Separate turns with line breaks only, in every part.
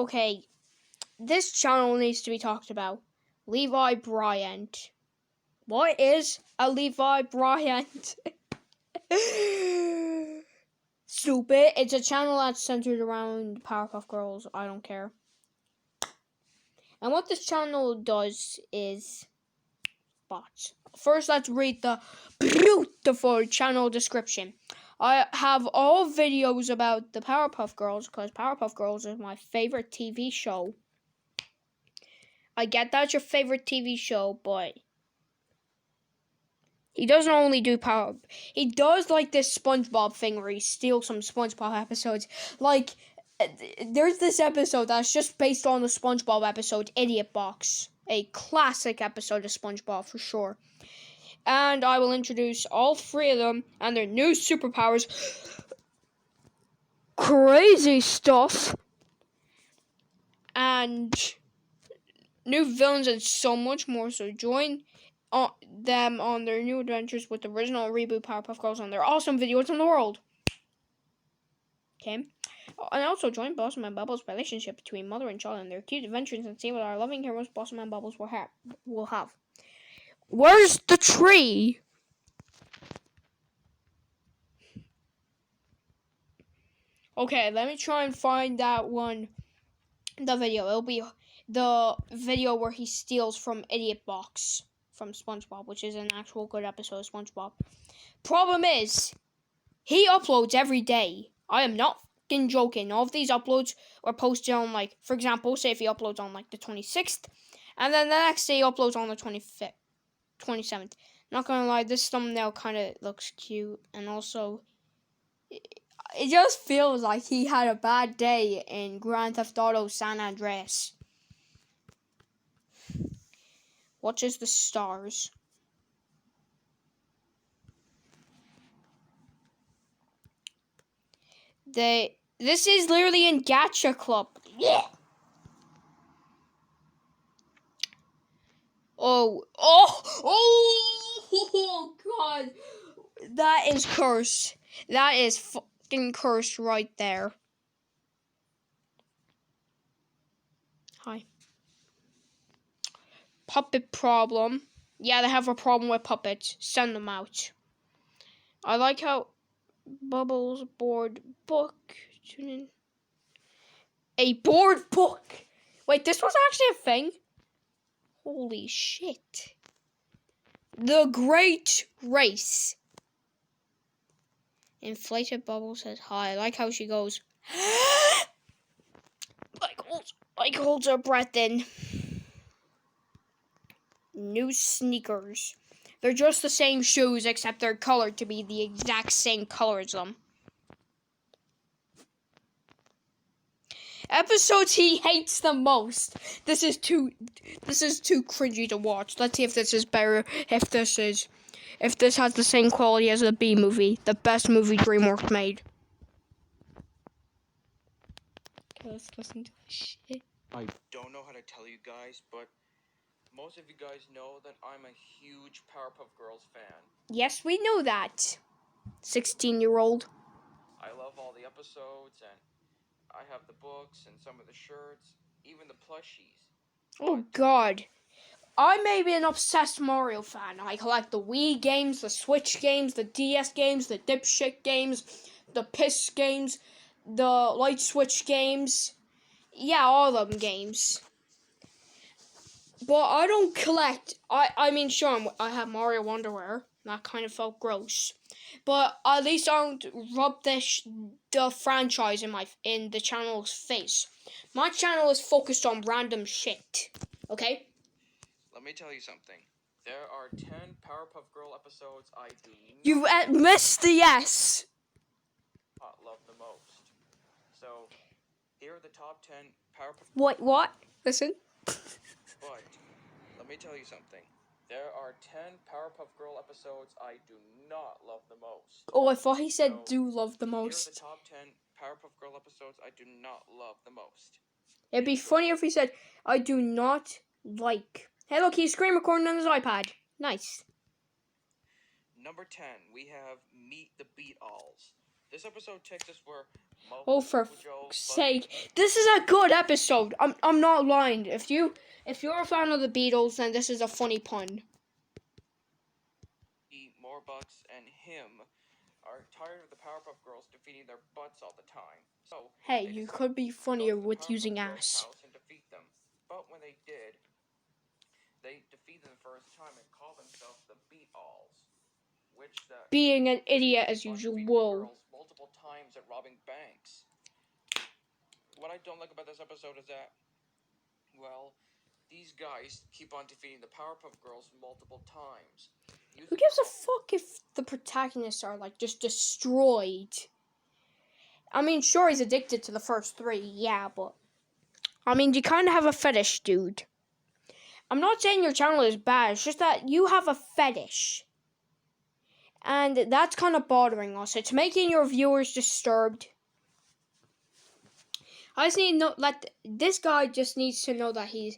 Okay, this channel needs to be talked about. Levi Bryant. What is a Levi Bryant? Stupid. It's a channel that's centered around Powerpuff Girls. I don't care. And what this channel does is bots. First, let's read the beautiful channel description. I have all videos about the Powerpuff Girls because Powerpuff Girls is my favorite TV show. I get that's your favorite TV show, but he doesn't only do Power. He does like this SpongeBob thing where he steals some SpongeBob episodes. Like, there's this episode that's just based on the SpongeBob episode, Idiot Box. A classic episode of SpongeBob for sure. And I will introduce all three of them and their new superpowers. Crazy stuff. And new villains and so much more. So join them on their new adventures with the original reboot Powerpuff Girls on their awesome videos in the world. Okay. And also join Blossom and Bubbles' relationship between mother and child and their cute adventures and see what our loving heroes Blossom and Bubbles will have. Where's the tree? Okay, let me try and find that one. The video. It'll be the video where he steals from Idiot Box from SpongeBob, which is an actual good episode of SpongeBob. Problem is, he uploads every day. I am not fucking joking. All of these uploads are posted on, like, for example, say if he uploads on, like, the 26th, and then the next day he uploads on the 25th, 27th. Not gonna lie, this thumbnail kind of looks cute, and also, it just feels like he had a bad day in Grand Theft Auto San Andreas. Watches the stars. This is literally in Gacha Club. Yeah. Oh, God. That is cursed. That is fucking cursed right there. Hi. Puppet problem. Yeah, they have a problem with puppets. Send them out. I like how Bubbles board book. Tune in. A board book. Wait, this was actually a thing? Holy shit. The Great Race. Inflated Bubble says hi. I like how she goes. like holds her breath in. New sneakers. They're just the same shoes except they're colored to be the exact same color as them. Episodes he hates the most. This is too cringy to watch. Let's see if this is better. If this has the same quality as the B movie, the best movie DreamWorks made. Okay, let's listen to this shit.
I don't know how to tell you guys, but most of you guys know that I'm a huge Powerpuff Girls fan.
Yes, we know that. 16-year-old.
I love all the episodes, and I have the books and some of the shirts, even the plushies.
Oh, God. I may be an obsessed Mario fan. I collect the Wii games, the Switch games, the DS games, the dipshit games, the piss games, the light switch games. Yeah, all of them games. But I don't collect. I mean, sure, I have Mario underwear. That kind of felt gross. But at least I don't rub the franchise in the channel's face. My channel is focused on random shit. Okay?
Let me tell you something. There are 10 Powerpuff Girl episodes I do
You missed the yes.
not love the most. So, here are the top 10 Powerpuff...
What? Listen.
But, let me tell you something. There are 10 Powerpuff Girl episodes I do not love the most.
Oh, I thought he said do love the
Here are
most.
the top 10 Powerpuff Girl episodes I do not love the most.
It'd be funnier if he said, I do not like. Hey, look, he's screen recording on his iPad. Nice.
Number 10, we have Meet the Beat-Alls. This episode takes us where Mo,
Oh, for
Joe,
fuck's
Bud,
sake. This is a good episode. I'm not lying. If you're a fan of the Beatles, then this is a funny pun.
Morbucks, and him are tired of the Powerpuff Girls defeating their butts all the time. So
Hey,
they
you
decide
could be
to go
funnier
to the
with using
Powerpuff Girls'
ass.
house and defeat them. But when they did, they defeated them the first time and called themselves the Beat-Alls, which
Being an idiot as
defeated
usual.
the
Whoa.
girls multiple times at robbing banks. What I don't like about this episode is that, well, these guys keep on defeating the Powerpuff Girls multiple times.
Who gives a fuck if the protagonists are, like, just destroyed? I mean, sure, he's addicted to the first three, yeah, but... I mean, you kind of have a fetish, dude. I'm not saying your channel is bad, it's just that you have a fetish. And that's kind of bothering us. It's making your viewers disturbed. I just need to know, this guy just needs to know that he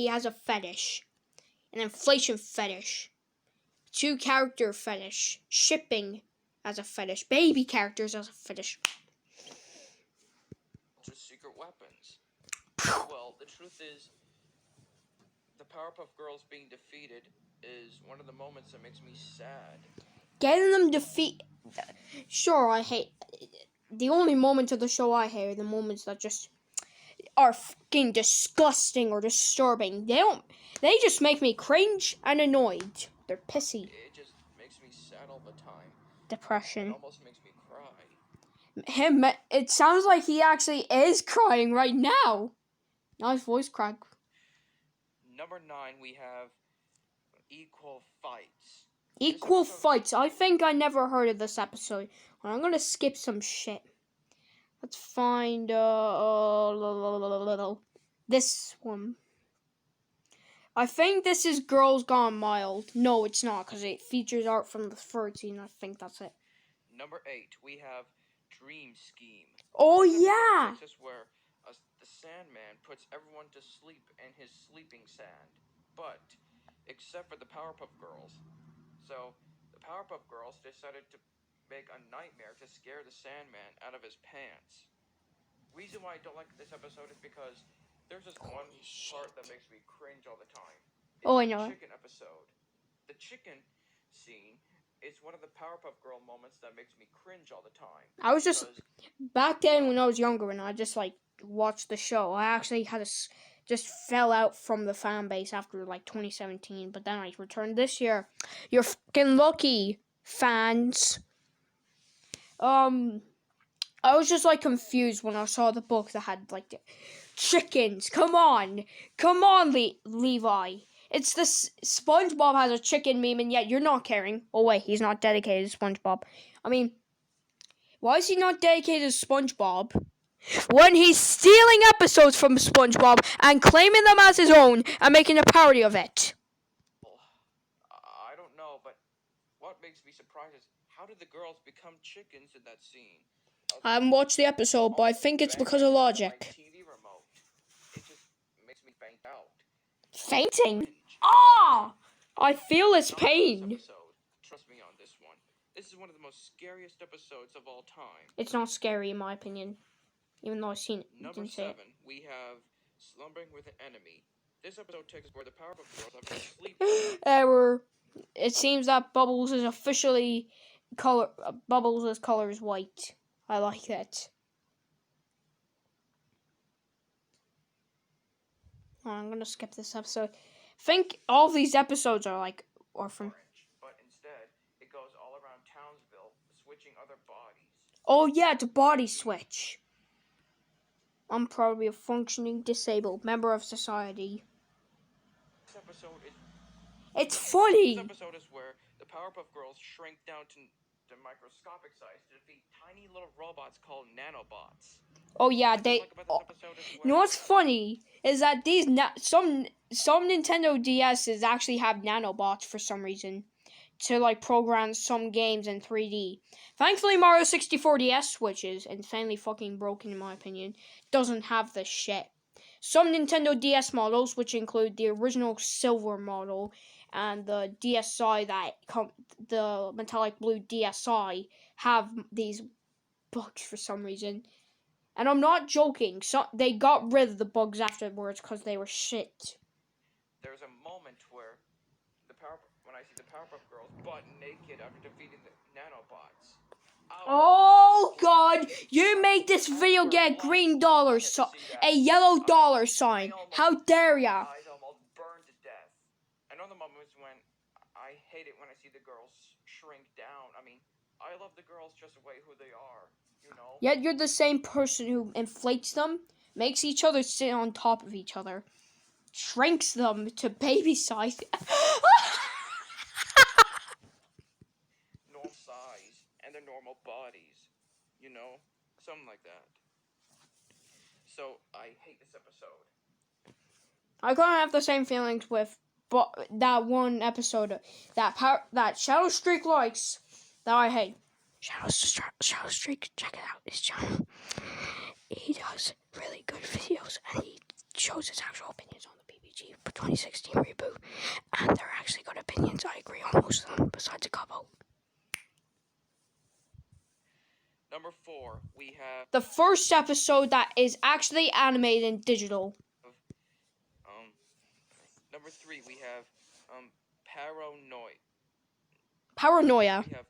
has a fetish. An inflation fetish. 2-character fetish. Shipping as a fetish. Baby characters as a fetish.
Just secret weapons. Well, the truth is, the Powerpuff Girls being defeated is one of the moments that makes me sad.
Getting them Sure, I hate... The only moments of the show I hate are the moments that just are fucking disgusting or disturbing. They just make me cringe and annoyed. They're pissy.
It just makes me sad all the time.
Depression.
It almost makes me cry.
It sounds like he actually is crying right now. Nice voice crack.
Number 9, we have Equal Fights.
Equal Fights. I think I never heard of this episode. I'm gonna skip some shit. Let's find this one. I think this is Girls Gone Wild. No, it's not, because it features art from the third scene. I think that's it.
Number 8, we have Dream Scheme.
Oh, yeah!
This is where the Sandman puts everyone to sleep in his sleeping sand. But, except for the Powerpuff Girls. So, the Powerpuff Girls decided to make a nightmare to scare the Sandman out of his pants. Reason why I don't like this episode is because there's this one part that makes me cringe all the time. It's
I know.
The chicken episode. The chicken scene is one of the Powerpuff Girl moments that makes me cringe all the time.
I was just... Back then, when I was younger, and I just, watched the show, I actually just fell out from the fan base after, 2017. But then I returned this year. You're fucking lucky, fans. I was just, confused when I saw the book that had, chickens. Come on, Levi. It's this SpongeBob has a chicken meme, and yet you're not caring. Oh, wait, he's not dedicated to SpongeBob. I mean, why is he not dedicated to SpongeBob when he's stealing episodes from SpongeBob and claiming them as his own and making a parody of it?
I don't know, but what makes me surprised is how did the girls become chickens in that scene?
I haven't watched the episode, but I think it's because of logic.
TV remote. It just makes me faint out.
Fainting? Ah! I feel his pain.
Trust me on this one. This is one of the most scariest episodes of all time.
It's not scary in my opinion, even though I've seen it.
Number 7, we have Slumbering with an Enemy. This episode takes us where the Powerpuff Girls have been sleeping.
Error. It seems that Bubbles is officially Bubbles' color is white. I like that. Oh, I'm gonna skip this episode. I think all these episodes are from.
But instead, it goes all around Townsville, switching other bodies.
Oh yeah, it's a body switch. I'm probably a functioning disabled member of society.
This episode is...
It's funny.
This episode is where the Powerpuff Girls shrink down to microscopic size to defeat tiny little robots called nanobots.
Oh yeah, you know what's funny is that some Nintendo DSs actually have nanobots for some reason to program some games in 3D. Thankfully, Mario 64 DS, which is insanely fucking broken in my opinion, doesn't have this shit. Some Nintendo DS models, which include the original silver model and the DSi the metallic blue DSi have these bugs for some reason. And I'm not joking. So they got rid of the bugs afterwards because they were shit.
There's a moment where when I see the Powerpuff Girls butt naked after defeating the nanobots.
Oh God! You made this video get green dollar a yellow dollar sign. How dare ya?
Eyes almost burned to death. I know the moments when I hate it when I see the girls shrink down. I mean, I love the girls just the way who they are, you know?
Yet you're the same person who inflates them, makes each other sit on top of each other, shrinks them to baby size.
Normal size and their normal bodies, you know? Something like that. So, I hate this episode.
I kind of have the same feelings with that one episode, that Shadow Streak likes, that I hate. Shadow Streak, check it out, his channel. He does really good videos, and he shows his actual opinions on the PPG 2016 reboot, and they're actually good opinions. I agree on most of them, besides a couple.
Number 4, we have
the first episode that is actually animated in digital.
Number 3, we have Paranoia.
Paranoia.
We have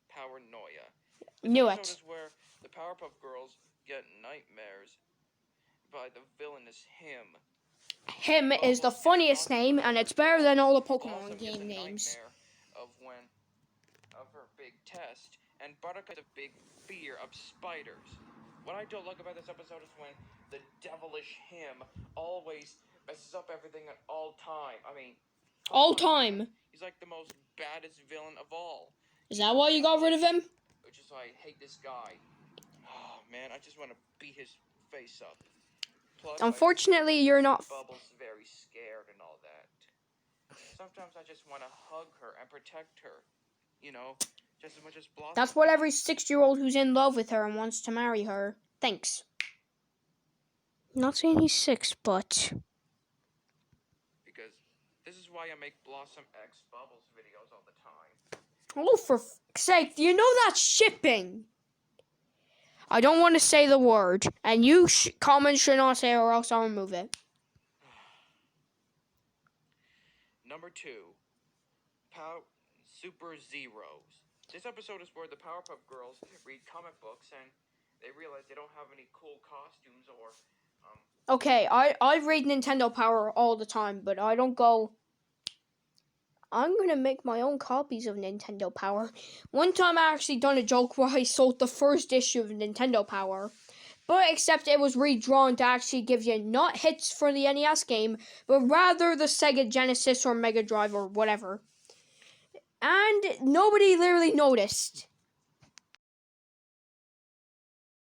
Paranoia.
Knew
This
it.
episode is where the Powerpuff Girls get nightmares by the villainous Him.
Him is the funniest name, and it's better than all the Pokemon game names.
Of her big test, and Buttercup has a big fear of spiders. What I don't like about this episode is when the devilish Him always messes up everything at all time. I mean,
all time.
He's like the most baddest villain of all.
Is that why you got rid of him?
Which is why I hate this guy. Oh man, I just want to beat his face up. Plus,
unfortunately, you're not.
Bubbles very scared and all that. Sometimes I just want to hug her and protect her. You know, just as much as Blossom.
That's what every 6-year-old who's in love with her and wants to marry her thinks. I'm not saying he's 6, but.
Because this is why I make Blossom X Bubbles videos all the time.
Oh, for fuck's sake, you know that's shipping. I don't want to say the word, and you comments should not say it or else I'll remove it.
Number 2, Super Zeros. This episode is where the Powerpuff Girls read comic books and they realize they don't have any cool costumes or
Okay, I read Nintendo Power all the time, but I don't go. I'm gonna make my own copies of Nintendo Power. One time I actually done a joke where I sold the first issue of Nintendo Power. But except it was redrawn to actually give you not hits for the NES game, but rather the Sega Genesis or Mega Drive or whatever. And nobody literally noticed.